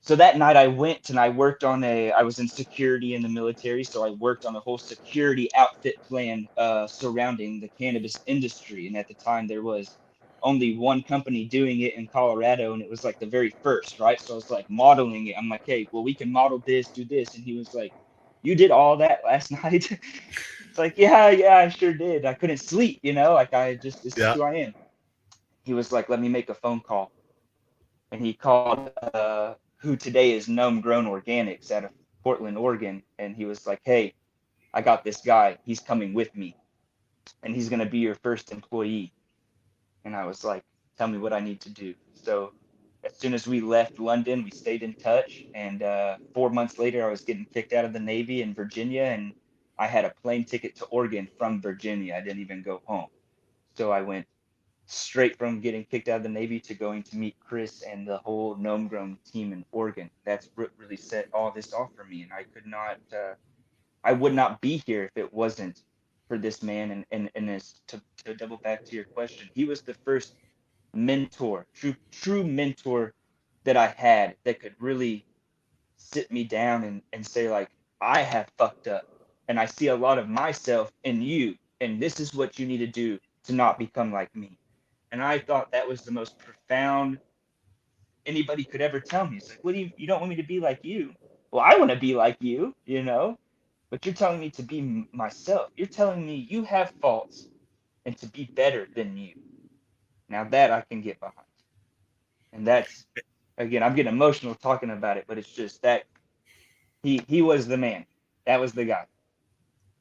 So that night I went and I was in security in the military. So I worked on a whole security outfit plan surrounding the cannabis industry. And at the time there was only one company doing it in Colorado, and it was like the very first, right? So I was like modeling it. I'm like, hey, well, we can model this, do this. And he was like, you did all that last night? It's like, yeah, yeah, I sure did. I couldn't sleep, like, this is Yeah. who I am. He was like, let me make a phone call. And he called who today is Gnome Grown Organics out of Portland, Oregon. And he was like, hey, I got this guy. He's coming with me, and he's going to be your first employee. And I was like, tell me what I need to do. So as soon as we left London, we stayed in touch. And 4 months later, I was getting kicked out of the Navy in Virginia, and I had a plane ticket to Oregon from Virginia. I didn't even go home. So I went straight from getting kicked out of the Navy to going to meet Chris and the whole Gnome Grown team in Oregon. That's what really set all this off for me. And I would not be here if it wasn't for this man. And as to double back to your question, he was the first mentor, true mentor that I had that could really sit me down and say like, I have fucked up and I see a lot of myself in you, and this is what you need to do to not become like me. And I thought that was the most profound anybody could ever tell me. It's like, what do you don't want me to be like you? Well, I want to be like you, but you're telling me to be myself. You're telling me you have faults and to be better than you. Now that I can get behind. And that's, again, I'm getting emotional talking about it, but it's just that he was the man. That was the guy.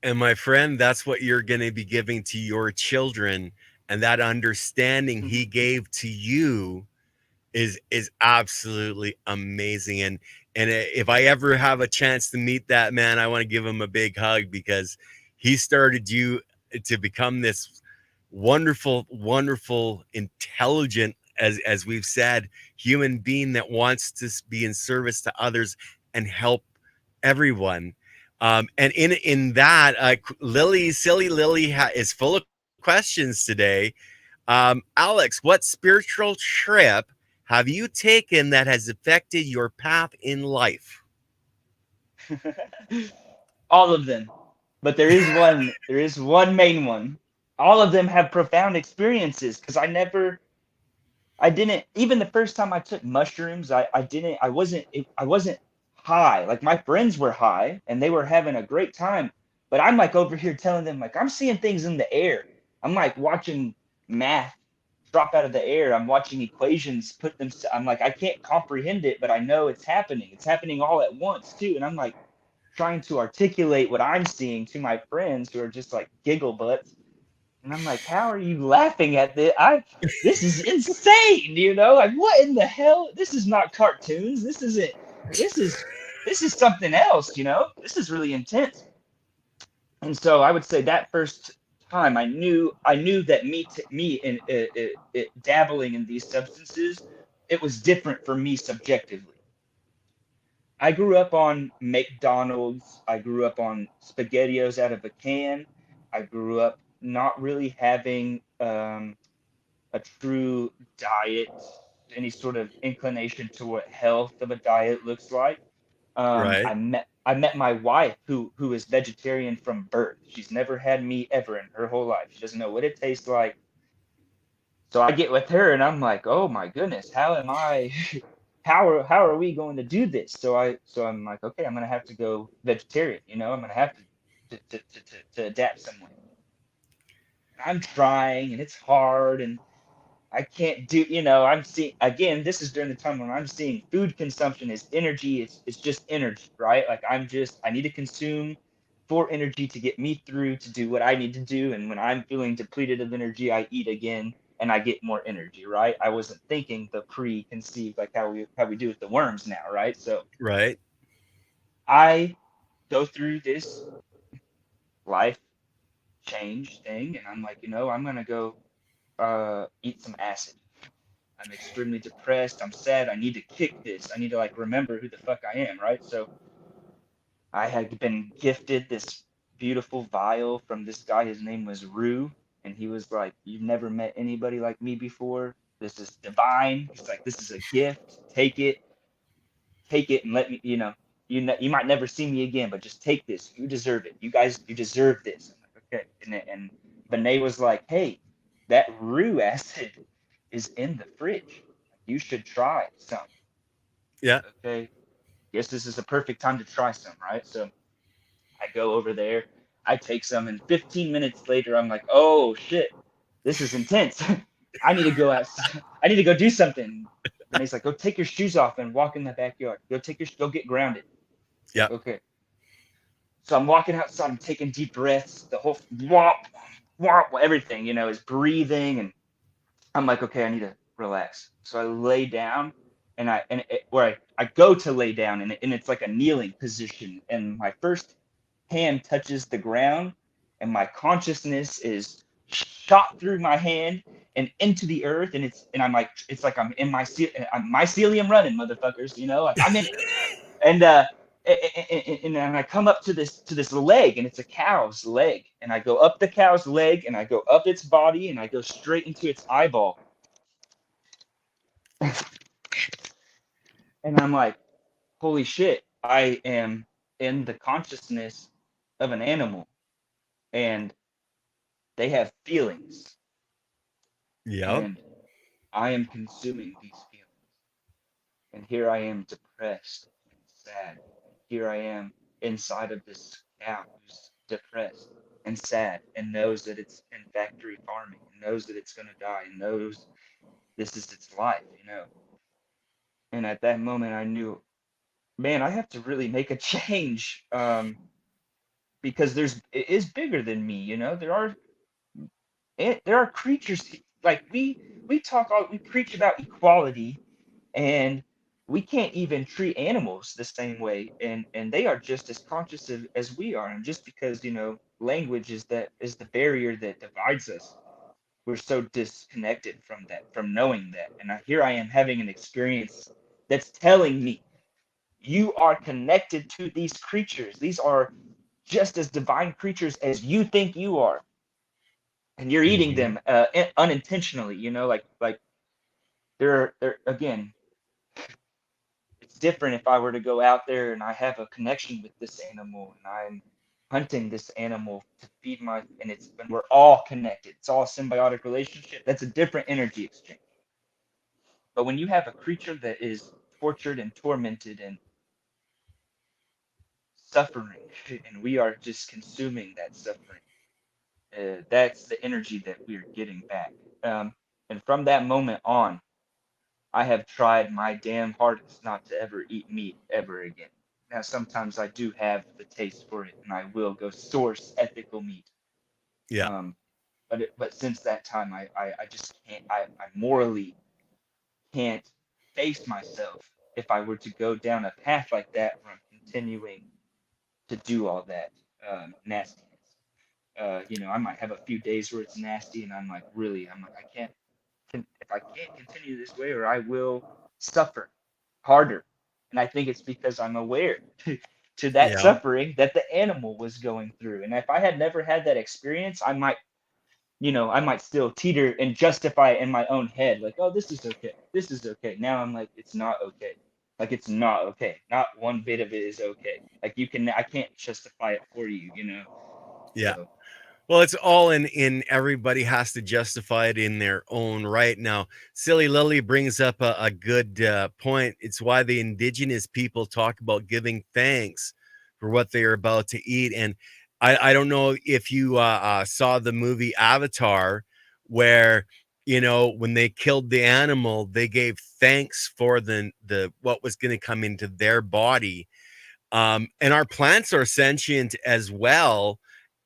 And my friend, that's what you're going to be giving to your children. And that understanding he gave to you is absolutely amazing. And if I ever have a chance to meet that man, I want to give him a big hug, because he started you to become this wonderful, wonderful, intelligent, as we've said, human being that wants to be in service to others and help everyone. And in that, silly Lily is full of questions today. Alex, what spiritual trip have you taken that has affected your path in life? All of them. But there is one main one. All of them have profound experiences because I didn't, even the first time I took mushrooms, I wasn't high. Like my friends were high and they were having a great time, but I'm like over here telling them like I'm seeing things in the air. I'm like watching math drop out of the air. I'm watching equations put them. I'm like I can't comprehend it, but I know it's happening. It's happening all at once too, and I'm like trying to articulate what I'm seeing to my friends who are just like giggle butts. And I'm like, how are you laughing at this? This is insane, Like what in the hell? This is not cartoons. This is this is something else. This is really intense. And so I would say that first time I knew that me in dabbling in these substances, it was different for me subjectively. I grew up on McDonald's. I grew up on SpaghettiOs out of a can. I grew up not really having a true diet, any sort of inclination to what health of a diet looks like. Right. I met my wife who is vegetarian from birth. She's never had meat ever in her whole life. She doesn't know what it tastes like. So I get with her and I'm like, oh my goodness, how am I? How are we going to do this? So I'm like, okay, I'm gonna have to go vegetarian. I'm gonna have to adapt some way. I'm trying and it's hard and I can't do, I'm seeing, again, this is during the time when I'm seeing food consumption is energy. It's just energy, right? Like I need to consume for energy to get me through to do what I need to do. And when I'm feeling depleted of energy, I eat again and I get more energy, right? I wasn't thinking the preconceived, like how we do with the worms now, right? So Right. I go through this life change thing and I'm like, I'm going to go eat some acid. I'm extremely depressed. I'm sad. I need to kick this. I need to like remember who the fuck I am, right? So I had been gifted this beautiful vial from this guy. His name was Rue, and he was like, "You've never met anybody like me before. This is divine." He's like, "This is a gift. Take it, and let me. You might never see me again, but just take this. You deserve it. You guys, you deserve this." I'm like, okay. And Benet was like, "Hey, that Rue acid is in the fridge. You should try some." Yeah. Okay, guess this is the perfect time to try some, right? So I go over there, I take some, and 15 minutes later, I'm like, oh shit, this is intense. I need to go out. I need to go do something. And he's like, go take your shoes off and walk in the backyard. Go get grounded. It's Yeah. like, okay. So I'm walking outside, I'm taking deep breaths, the whole whomp, whomp, everything, is breathing. And I'm like, okay, I need to relax. So I lay down where I go to lay down and it's like a kneeling position. And my first hand touches the ground and my consciousness is shot through my hand and into the earth. And I'm like, it's like I'm in I'm mycelium running, motherfuckers, like I'm in it. And, and I come up to this leg and it's a cow's leg and I go up the cow's leg and I go up its body and I go straight into its eyeball. And I'm like, holy shit, I am in the consciousness of an animal, and they have feelings, Yep. and I am consuming these feelings. And here I am depressed and sad. And here I am inside of this cow who's depressed and sad and knows that it's in factory farming and knows that it's going to die and knows this is its life, you know. And at that moment, I knew, man, I have to really make a change, because it is bigger than me, you know. There are creatures like we talk all we preach about equality, and we can't even treat animals the same way, and they are just as conscious as we are. And just because, you know, language is the barrier that divides us, we're so disconnected from that, from knowing that. And here I am having an experience that's telling me you are connected to these creatures. These are just as divine creatures as you think you are, and you're eating Hmm. them unintentionally, you know. Like they're again, it's different if I were to go out there and I have a connection with this animal and I'm hunting this animal to feed my, and we're all connected. It's all a symbiotic relationship. That's a different energy exchange. But when you have a creature that is tortured and tormented and suffering, and we are just consuming that suffering, that's the energy that we are getting back. And from that moment on, I have tried my damn hardest not to ever eat meat ever again. Now, sometimes I do have the taste for it, and I will go source ethical meat. Yeah. Um, but since that time, I just can't. I morally can't face myself if I were to go down a path like that where I'm continuing to do all that nastiness. You know, I might have a few days where it's nasty, and I'm like, really, I'm like, if I can't continue this way, or I will suffer harder. And I think it's because I'm aware to that Yeah. suffering that the animal was going through. And if I had never had that experience, I might, you know, I might still teeter and justify it in my own head, like, oh, this is okay. This is okay. Now I'm like, it's not okay. Like, it's not okay. Not one bit of it is okay. Like, I can't justify it for you, you know? Yeah. So, Well, it's all in everybody has to justify it in their own right. Now, Silly Lily brings up a good point. It's why the indigenous people talk about giving thanks for what they are about to eat. And I don't know if you saw the movie Avatar, where, you know, when they killed the animal, they gave thanks for the what was going to come into their body. And our plants are sentient as well,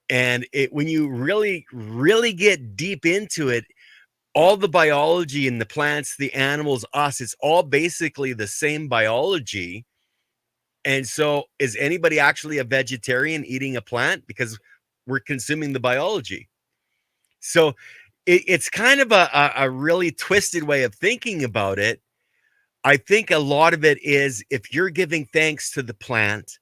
and when you really get deep into it, all the biology in the plants, the animals, us, it's all basically the same biology. And so is anybody actually a vegetarian eating a plant? Because we're consuming the biology. So it's kind of a really twisted way of thinking about it. I think a lot of it is, if you're giving thanks to the plant,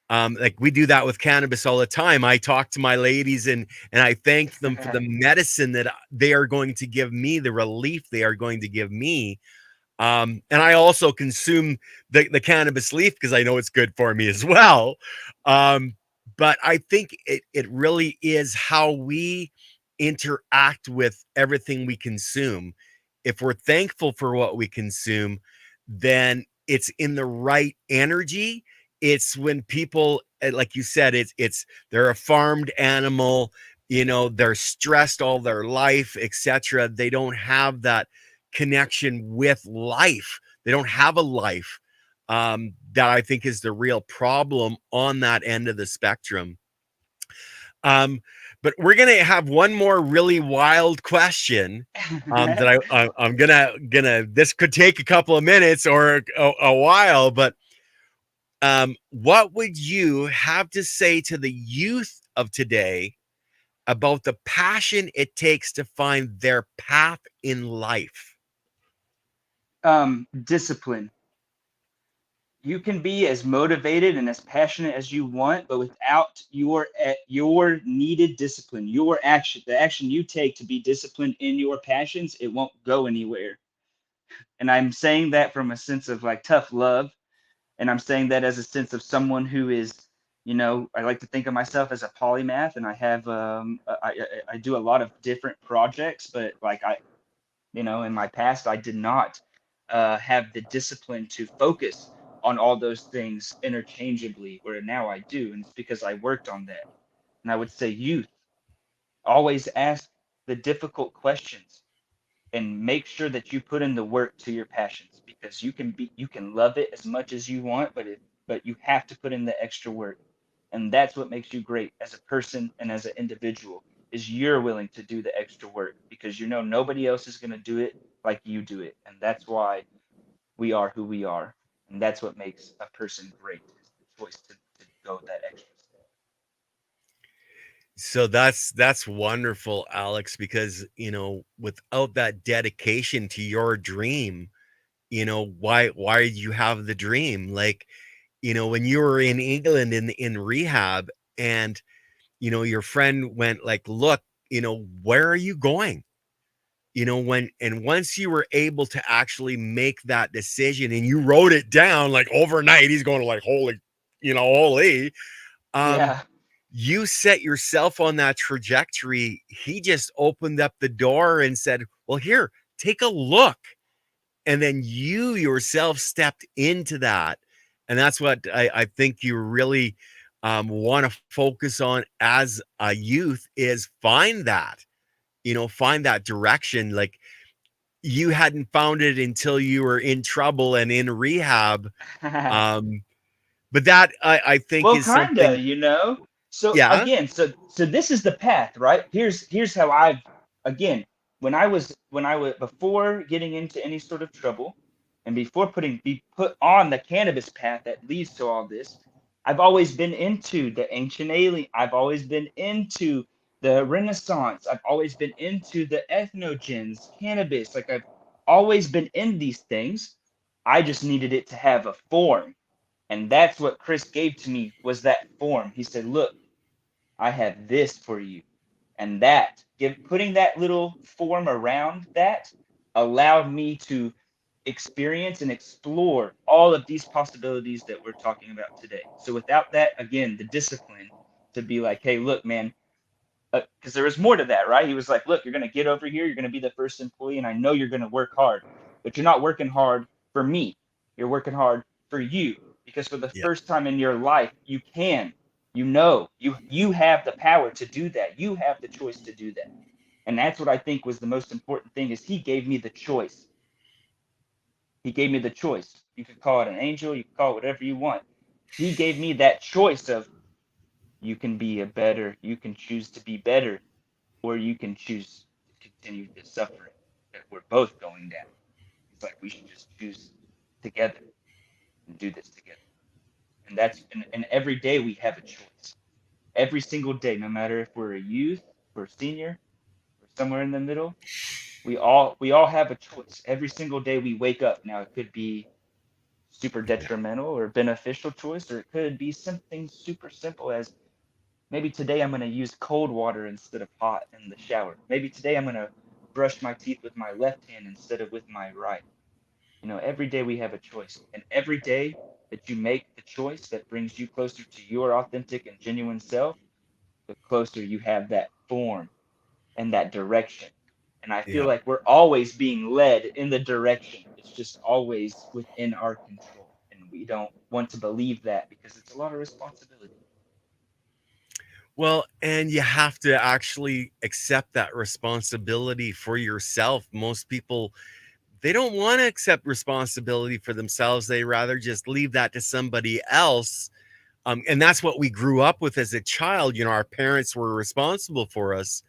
like we do that with cannabis all the time. I talk to my ladies, and I thank them for the medicine that they are going to give me, the relief they are going to give me. And I also consume the cannabis leaf because I know it's good for me as well. Um, but I think it really is how we interact with everything we consume. If we're thankful for what we consume, then it's in the right energy. It's when people, like you said, it's they're a farmed animal, you know, they're stressed all their life, etc. They don't have that connection with life. They don't have a life. That I think is the real problem on that end of the spectrum. Um, but we're gonna have one more really wild question. That I'm gonna this could take a couple of minutes or a while, but what would you have to say to the youth of today about the passion it takes to find their path in life? discipline. You can be as motivated and as passionate as you want, but without your needed discipline, your action, the action you take to be disciplined in your passions, it won't go anywhere. And I'm saying that from a sense of like tough love. And I'm saying that as a sense of someone who is, I like to think of myself as a polymath, and I have, I do a lot of different projects, but like in my past, I did not have the discipline to focus on all those things interchangeably, where now I do. And it's because I worked on that. And I would say, youth, always ask the difficult questions and make sure that you put in the work to your passions, because you can love it as much as you want, but you have to put in the extra work. And that's what makes you great as a person and as an individual, is you're willing to do the extra work, because nobody else is going to do it like you do it. And that's why we are who we are. And that's what makes a person great, is the choice to go that extra step. So that's wonderful, Alex, because without that dedication to your dream, why you have the dream? Like, when you were in England in rehab, and your friend went like, look, where are you going? Once you were able to actually make that decision and you wrote it down like overnight, he's going to like, holy, um, Yeah. you set yourself on that trajectory. He just opened up the door and said, well, here, take a look. And then you yourself stepped into that. And that's what I think you really want to focus on as a youth, is find that direction. Like, you hadn't found it until you were in trouble and in rehab. Um, but that I think Well, is kinda, something. So Yeah. again, so this is the path, right? Here's how I've, again, when I was before getting into any sort of trouble, and before be put on the cannabis path that leads to all this, I've always been into the ancient alien. I've always been into the Renaissance. I've always been into the ethnogens, cannabis. Like, I've always been in these things. I just needed it to have a form, and that's what Chris gave to me, was that form. He said, look, I have this for you. And putting that little form around that allowed me to experience and explore all of these possibilities that we're talking about today. So without that, again, the discipline to be like, hey, look, man, because there was more to that, right? He was like, look, you're going to get over here. You're going to be the first employee. And I know you're going to work hard, but you're not working hard for me. You're working hard for you, because for the Yeah. first time in your life, you have the power to do that. You have the choice to do that. And that's what I think was the most important thing, is he gave me the choice. He gave me the choice. You could call it an angel. You could call it whatever you want. He gave me that choice of, you can choose to be better, or you can choose to continue the suffering that we're both going down. It's like we should just choose together and do this together. And every day we have a choice. Every single day, no matter if we're a youth, we're a senior, or somewhere in the middle, we all have a choice. Every single day we wake up. Now it could be super Yeah. detrimental or beneficial choice, or it could be something super simple as, maybe today I'm going to use cold water instead of hot in the shower. Maybe today I'm going to brush my teeth with my left hand instead of with my right. Every day we have a choice. And every day that you make the choice that brings you closer to your authentic and genuine self, the closer you have that form and that direction. And I feel Yeah. like we're always being led in the direction. It's just always within our control. And we don't want to believe that, because it's a lot of responsibility. Well, and you have to actually accept that responsibility for yourself. Most people, they don't want to accept responsibility for themselves. They rather just leave that to somebody else. And that's what we grew up with as a child. Our parents were responsible for us.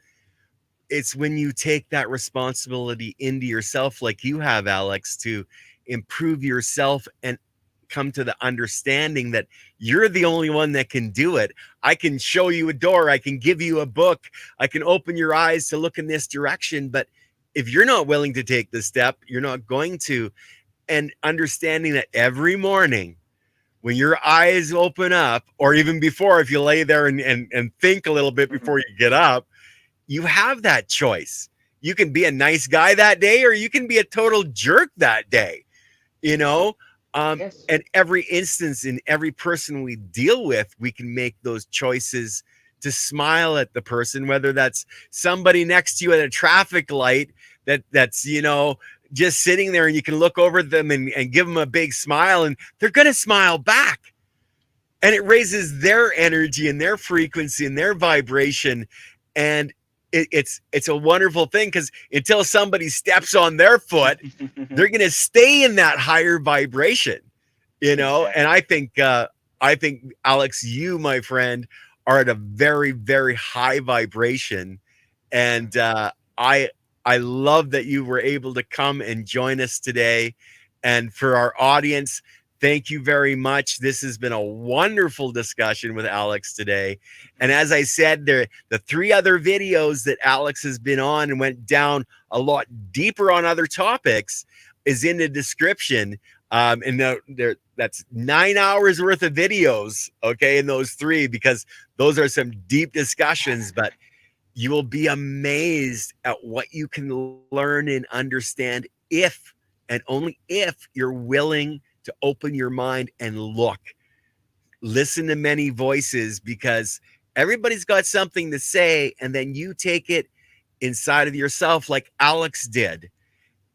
It's when you take that responsibility into yourself, like you have, Alex, to improve yourself and come to the understanding that you're the only one that can do it. I can show you a door, I can give you a book, I can open your eyes to look in this direction, but if you're not willing to take the step, you're not going to. And understanding that every morning when your eyes open up, or even before, if you lay there and think a little bit before you get up, you have that choice. you can be a nice guy that day, or you can be a total jerk that day, you know. Yes. And every instance in every person we deal with, we can make those choices to smile at the person, whether that's somebody next to you at a traffic light that's just sitting there, and you can look over at them and give them a big smile, and they're going to smile back, and it raises their energy and their frequency and their vibration. And it's a wonderful thing, because until somebody steps on their foot, they're going to stay in that higher vibration, and Exactly. I think Alex, you, my friend, are at a very, very high vibration. And I I love that you were able to come and join us today. And for our audience, thank you very much. This has been a wonderful discussion with Alex today. And as I said, the three other videos that Alex has been on and went down a lot deeper on other topics is in the description. And that's 9 hours worth of videos, okay, in those three, because those are some deep discussions. But you will be amazed at what you can learn and understand if, and only if, you're willing to open your mind and look. Listen to many voices, because everybody's got something to say, and then you take it inside of yourself, like Alex did,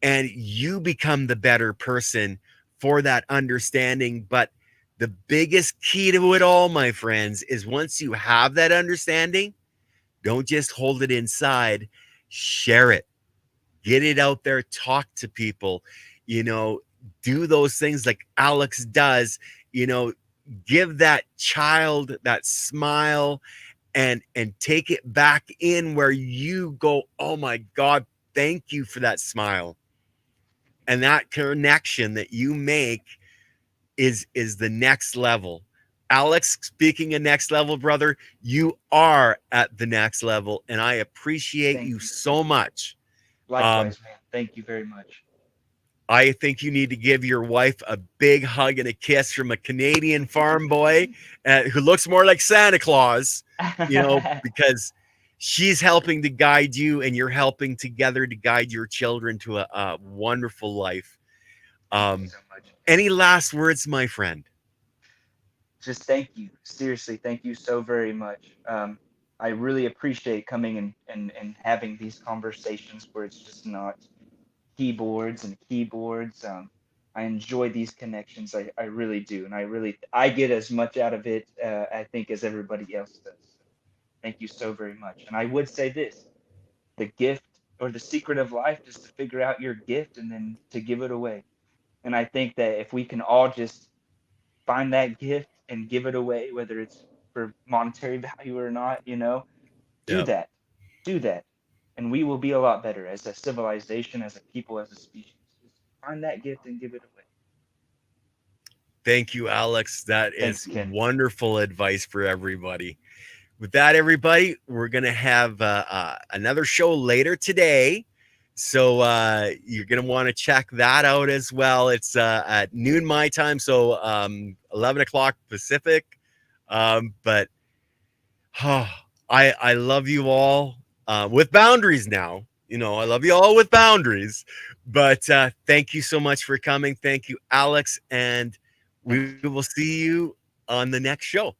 and you become the better person for that understanding. But the biggest key to it all, my friends, is once you have that understanding, don't just hold it inside, share it, get it out there, talk to people, you know, do those things like Alex does, you know, give that child that smile, and take it back in where you go, oh my God, thank you for that smile. And that connection that you make is the next level. Alex, speaking of next level, brother, you are at the next level, and I appreciate Thank you you. so much. Um, Likewise, man. Thank you very much. I think you need to give your wife a big hug and a kiss from a Canadian farm boy who looks more like Santa Claus, because she's helping to guide you, and you're helping together to guide your children to a wonderful life. Thank you Um, so much. any last words, my friend? Just thank you. Seriously, thank you so very much. I really appreciate coming and having these conversations where it's just not keyboards and keyboards. I enjoy these connections. I really do. And I get as much out of it, I think, as everybody else does. So thank you so very much. And I would say this, the gift or the secret of life is to figure out your gift and then to give it away. And I think that if we can all just find that gift and give it away, whether it's for monetary value or not, do Yeah. that. Do that. And we will be a lot better as a civilization, as a people, as a species. Just find that gift and give it away. Thank you, Alex. That Thanks, is Ken. wonderful advice for everybody. With that, everybody, we're going to have another show later today. So you're going to want to check that out as well. It's at noon my time, so 11 o'clock Pacific. But oh, I love you all with boundaries now. I love you all with boundaries. But thank you so much for coming. Thank you, Alex. And we Thanks, will Ken. see you on the next show.